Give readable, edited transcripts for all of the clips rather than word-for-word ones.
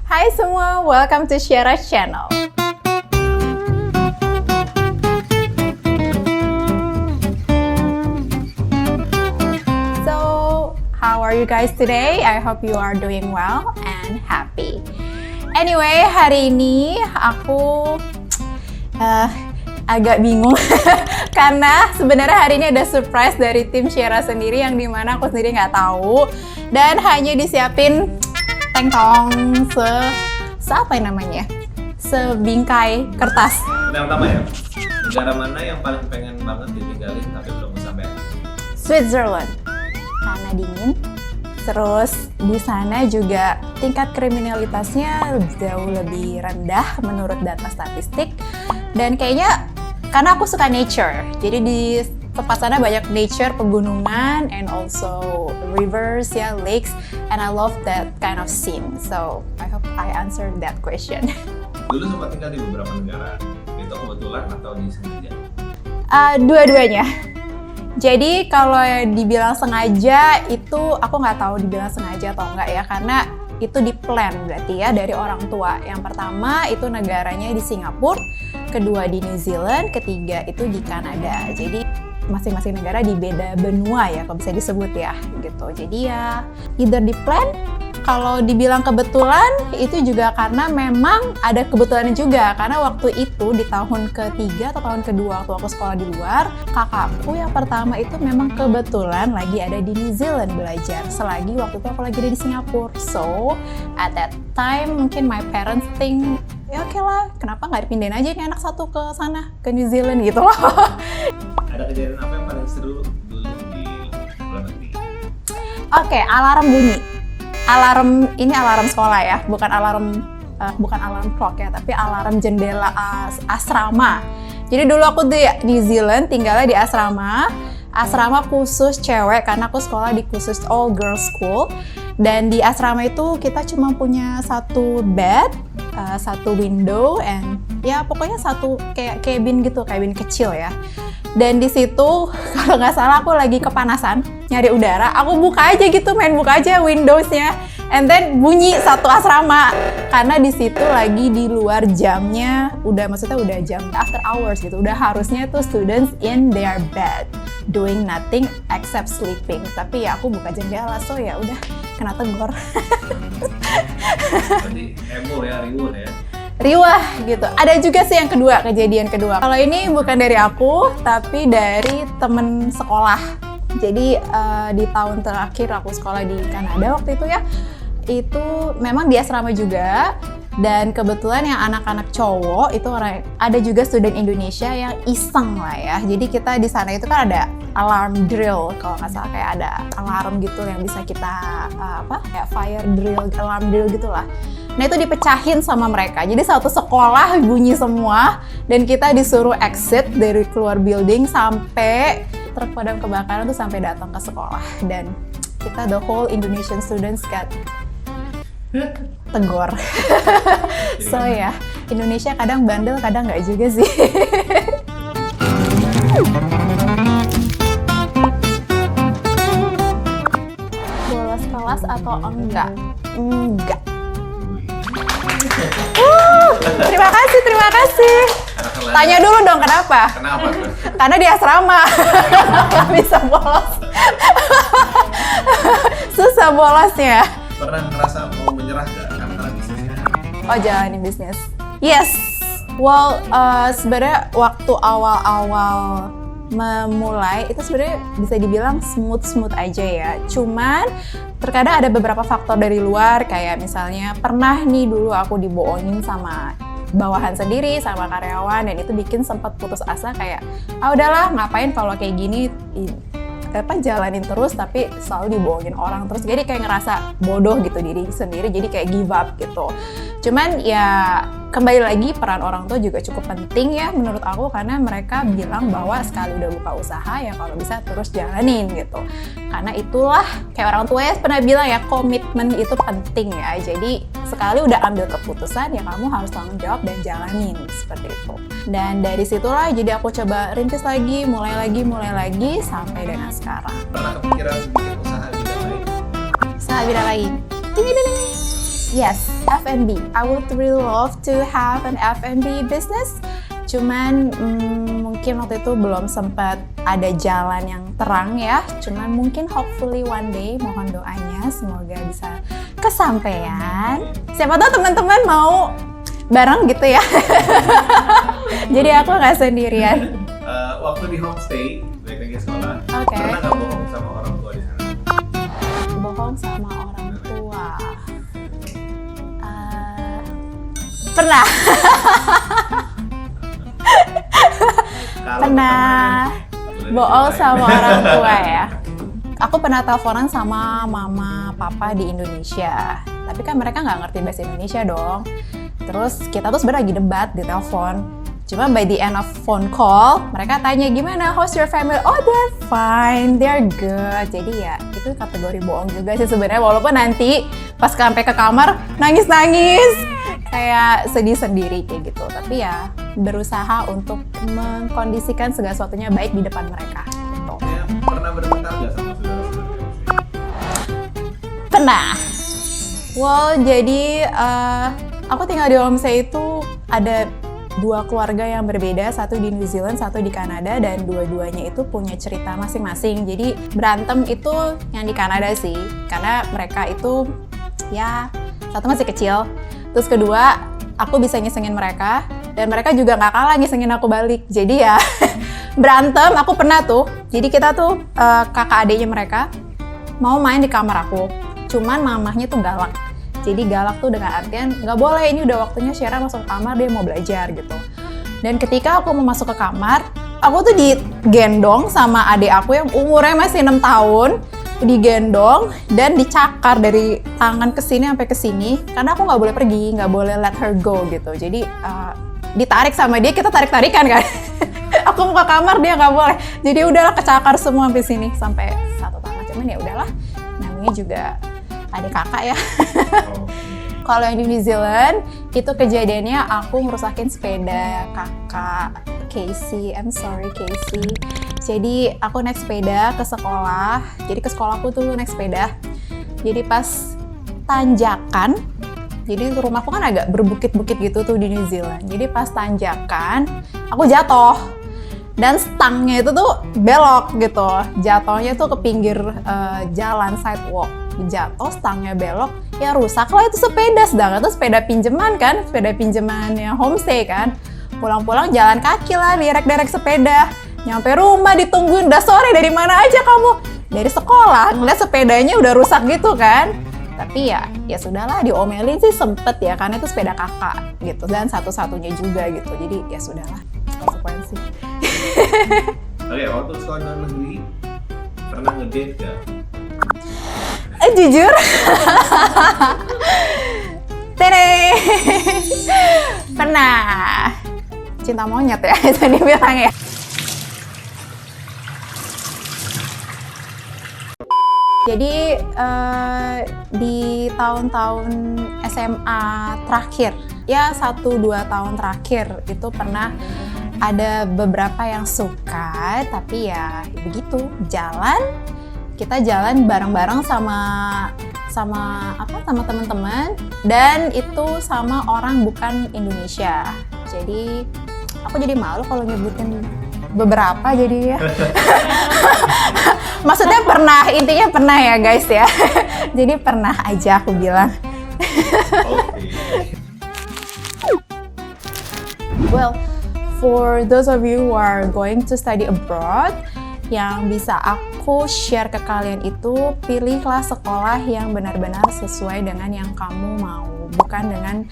Hai semua, welcome to Syara Channel. So, how are you guys today? I hope you are doing well and happy. Anyway, hari ini aku agak bingung karena sebenarnya hari ini ada surprise dari tim Syara sendiri yang dimana aku sendiri nggak tahu dan hanya disiapin teng-tong apa yang namanya? Sebingkai kertas. Yang pertama ya, negara mana yang paling pengen banget ditinggalin tapi belum sampai? Switzerland, karena dingin. Terus di sana juga tingkat kriminalitasnya jauh lebih rendah menurut data statistik. Dan kayaknya karena aku suka nature, jadi di tempat sana banyak nature, pegunungan, and also rivers, ya, lakes, and I love that kind of scene. So I hope I answered that question. Dulu sempat tinggal di beberapa negara, itu kebetulan atau disengaja? Dua-duanya. Jadi kalau dibilang sengaja itu aku nggak tahu dibilang sengaja atau enggak ya, karena itu di plan berarti ya dari orang tua. Yang pertama itu negaranya di Singapura, kedua di New Zealand, ketiga itu di Kanada. Jadi masing-masing negara di beda benua ya kalau bisa disebut ya gitu. Jadi ya either di plan, kalau dibilang kebetulan itu juga karena memang ada kebetulannya juga, karena waktu itu di tahun ketiga atau tahun kedua waktu aku sekolah di luar, kakakku yang pertama itu memang kebetulan lagi ada di New Zealand belajar, selagi waktu itu aku lagi ada di Singapura. So at that time mungkin my parents think ya oke lah, kenapa nggak dipindahin aja nih anak satu ke sana, ke New Zealand gitu loh. Ada kejadian apa yang paling seru dulu di luar negeri? Oke, alarm bunyi. Ini alarm sekolah ya, bukan alarm clock ya, tapi alarm jendela asrama. Jadi dulu aku di New Zealand tinggalnya di asrama khusus cewek karena aku sekolah di khusus all girls school. Dan di asrama itu kita cuma punya satu bed, satu window, and ya pokoknya satu kayak cabin gitu, cabin kecil ya. Dan di situ kalau nggak salah aku lagi kepanasan nyari udara, aku buka aja windowsnya, and then bunyi satu asrama karena di situ lagi di luar jamnya, maksudnya udah jam after hours gitu, udah harusnya tuh students in their bed doing nothing except sleeping. Tapi ya aku buka jendela, so ya udah kena tegur. Jadi heboh ya, riuh ya. Riwah gitu. Ada juga sih kejadian kedua. Kalau ini bukan dari aku, tapi dari temen sekolah. Jadi di tahun terakhir aku sekolah di Kanada waktu itu ya, itu memang di asrama juga. Dan kebetulan yang anak-anak cowok itu ada juga student Indonesia yang iseng lah ya. Jadi kita di sana itu kan ada alarm drill, kalau nggak salah kayak ada alarm gitu yang bisa kita kayak fire drill, alarm drill gitulah. Nah itu dipecahin sama mereka. Jadi satu sekolah bunyi semua dan kita disuruh exit dari keluar building sampai truk pemadam kebakaran tuh sampai datang ke sekolah, dan kita the whole Indonesian students got tegur. So ya, Indonesia kadang bandel, kadang nggak juga sih. Bolos kelas atau enggak? Enggak. Terima kasih. Tanya dulu dong kenapa? Kenapa tuh? Karena di asrama nggak bisa bolos. Susah bolosnya. Pernah ngerasa mau menyerah gak karena bisnisnya? Oh, jalanin bisnis. Yes. Well, sebenarnya waktu awal-awal memulai itu sebenarnya bisa dibilang smooth aja ya. Cuman terkadang ada beberapa faktor dari luar, kayak misalnya pernah nih dulu aku dibohongin sama bawahan sendiri, sama karyawan, dan itu bikin sempat putus asa kayak udahlah ngapain kalau kayak gini, jalanin terus tapi selalu dibohongin orang terus, jadi kayak ngerasa bodoh gitu diri sendiri, jadi kayak give up gitu. Cuman ya kembali lagi peran orang tua juga cukup penting ya menurut aku, karena mereka bilang bahwa sekali udah buka usaha ya kalau bisa terus jalanin gitu. Karena itulah kayak orang tua ya pernah bilang ya, komitmen itu penting ya. Jadi sekali udah ambil keputusan ya kamu harus tanggung jawab dan jalanin seperti itu. Dan dari situlah jadi aku coba rintis lagi, mulai lagi sampai dengan sekarang. Pernah kepikiran bikin usaha bidang lain? Usaha bidang lain. Yes, F&B. I would really love to have an F&B business. Cuman mungkin waktu itu belum sempat ada jalan yang terang ya. Cuman mungkin hopefully one day, mohon doanya semoga bisa kesampaian. Siapa tahu teman-teman mau bareng gitu ya. Jadi aku nggak sendirian. Waktu di homestay, balik lagi sekolah, Oke. pernah nggak bohong sama orang tua di sana? Bohong sama orang tua. Pernah. Kalau Pernah boleh bohong diceritain. sama orang tua ya. Aku pernah teleponan sama mama papa di Indonesia. Tapi kan mereka nggak ngerti bahasa Indonesia dong. Terus kita tuh sebenarnya lagi debat di telepon. Cuma by the end of phone call, mereka tanya gimana, how's your family? Oh, they're fine, they're good. Jadi ya itu kategori bohong juga sih sebenarnya. Walaupun nanti pas sampai ke kamar nangis-nangis, kayak sedih sendiri kayak gitu. Tapi ya berusaha untuk mengkondisikan segala sesuatunya baik di depan mereka. Gitu. Ya, pernah bertengkar nggak sama saudara-saudara? Pernah. Well, jadi aku tinggal di homestay itu ada 2 keluarga yang berbeda, satu di New Zealand, satu di Kanada, dan dua-duanya itu punya cerita masing-masing. Jadi berantem itu yang di Kanada sih, karena mereka itu ya satu masih kecil, terus kedua aku bisa ngisengin mereka, dan mereka juga nggak kalah ngisengin aku balik. Jadi ya berantem, aku pernah tuh. Jadi kita tuh kakak adiknya mereka mau main di kamar aku, cuman mamahnya tuh galak. Jadi galak tuh dengan artian nggak boleh, ini udah waktunya Syara masuk ke kamar, dia mau belajar gitu. Dan ketika aku mau masuk ke kamar, aku tuh digendong sama adik aku yang umurnya masih 6 tahun, digendong dan dicakar dari tangan ke sini sampai ke sini, karena aku nggak boleh pergi, nggak boleh let her go gitu. Jadi ditarik sama dia, kita tarik-tarikan kan. Aku mau ke kamar, dia nggak boleh. Jadi udahlah kecakar semua sampai sini, sampai satu tangan. Cuman ya udahlah, namanya juga adik kakak ya. Oh. Kalau yang di New Zealand, itu kejadiannya aku ngerusakin sepeda kakak Casey. I'm sorry Casey. Jadi aku naik sepeda ke sekolah. Jadi ke sekolahku tuh naik sepeda. Jadi pas tanjakan, jadi rumahku kan agak berbukit-bukit gitu tuh di New Zealand. Jadi pas tanjakan, aku jatuh. Dan stangnya itu tuh belok gitu. Jatuhnya tuh ke pinggir jalan, sidewalk. Jatuh, stangnya belok, ya rusak lah itu sepeda. Sedangkan itu sepeda pinjaman kan, sepeda pinjamannya homestay kan. Pulang-pulang jalan kaki lah, derek-derek sepeda. Nyampe rumah ditungguin, udah sore, dari mana aja kamu? Dari sekolah, ngeliat sepedanya udah rusak gitu kan. Tapi ya sudahlah, diomelin sih sempet ya, karena itu sepeda kakak gitu. Dan satu-satunya juga gitu, jadi ya sudahlah, konsekuensi. Oke, waktu sekolah dalam negeri, pernah ngedate nggak? Jujur, tere, pernah cinta monyet ya, itu dibilang ya. Jadi di tahun-tahun SMA terakhir, ya 1-2 tahun terakhir itu pernah ada beberapa yang suka, tapi ya begitu, kita jalan bareng-bareng sama teman-teman, dan itu sama orang bukan Indonesia. Jadi aku jadi malu kalau nyebutin beberapa jadi ya. Maksudnya pernah, intinya pernah ya guys ya. Jadi pernah aja aku bilang. Oke. Well, for those of you who are going to study abroad, yang bisa aku share ke kalian itu, pilihlah sekolah yang benar-benar sesuai dengan yang kamu mau, bukan dengan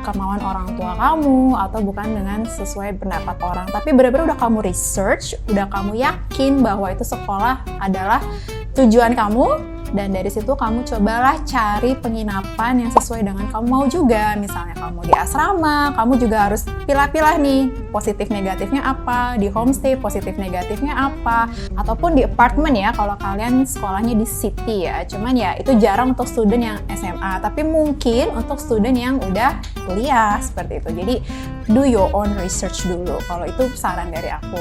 kemauan orang tua kamu, atau bukan dengan sesuai pendapat orang, tapi benar-benar udah kamu research, udah kamu yakin bahwa itu sekolah adalah tujuan kamu. Dan dari situ kamu cobalah cari penginapan yang sesuai dengan kamu mau juga. Misalnya kamu di asrama, kamu juga harus pilah-pilah nih, positif negatifnya apa, di homestay positif negatifnya apa, ataupun di apartemen ya kalau kalian sekolahnya di city ya. Cuman ya itu jarang untuk student yang SMA, tapi mungkin untuk student yang udah kuliah seperti itu. Jadi do your own research dulu. Kalau itu saran dari aku.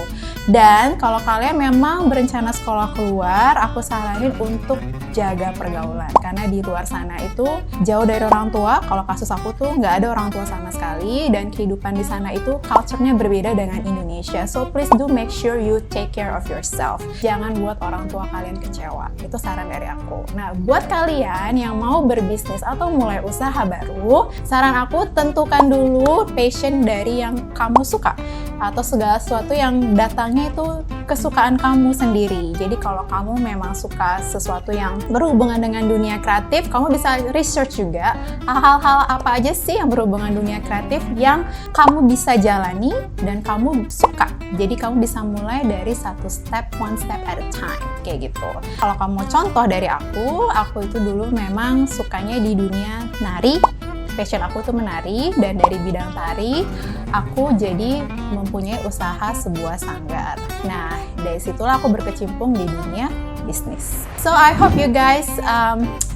Dan kalau kalian memang berencana sekolah keluar, aku saranin untuk jaga pergaulan. Karena di luar sana itu jauh dari orang tua. Kalau kasus aku tuh nggak ada orang tua sama sekali. Dan kehidupan di sana itu culture-nya berbeda dengan Indonesia. So please do make sure you take care of yourself. Jangan buat orang tua kalian kecewa. Itu saran dari aku. Nah, buat kalian yang mau berbisnis atau mulai usaha baru, saran aku tentukan dulu passion dari yang kamu suka. Atau segala sesuatu yang datangnya itu kesukaan kamu sendiri. Jadi kalau kamu memang suka sesuatu yang berhubungan dengan dunia kreatif, kamu bisa research juga hal-hal apa aja sih yang berhubungan dunia kreatif yang kamu bisa jalani dan kamu suka. Jadi kamu bisa mulai dari satu step, one step at a time, kayak gitu. Kalau kamu mau contoh dari aku itu dulu memang sukanya di dunia nari. Passion aku tuh menari, dan dari bidang tari aku jadi mempunyai usaha sebuah sanggar. Nah, dari situlah aku berkecimpung di dunia bisnis. So I hope you guys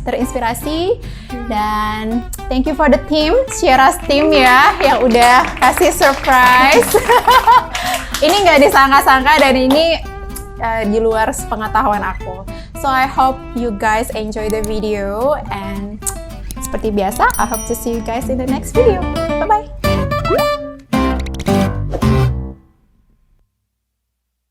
terinspirasi, dan thank you for the team, Sierra's team ya, yang udah kasih surprise. Ini nggak disangka-sangka dan ini di luar pengetahuan aku. So I hope you guys enjoy the video, and seperti biasa, I hope to see you guys in the next video. Bye-bye!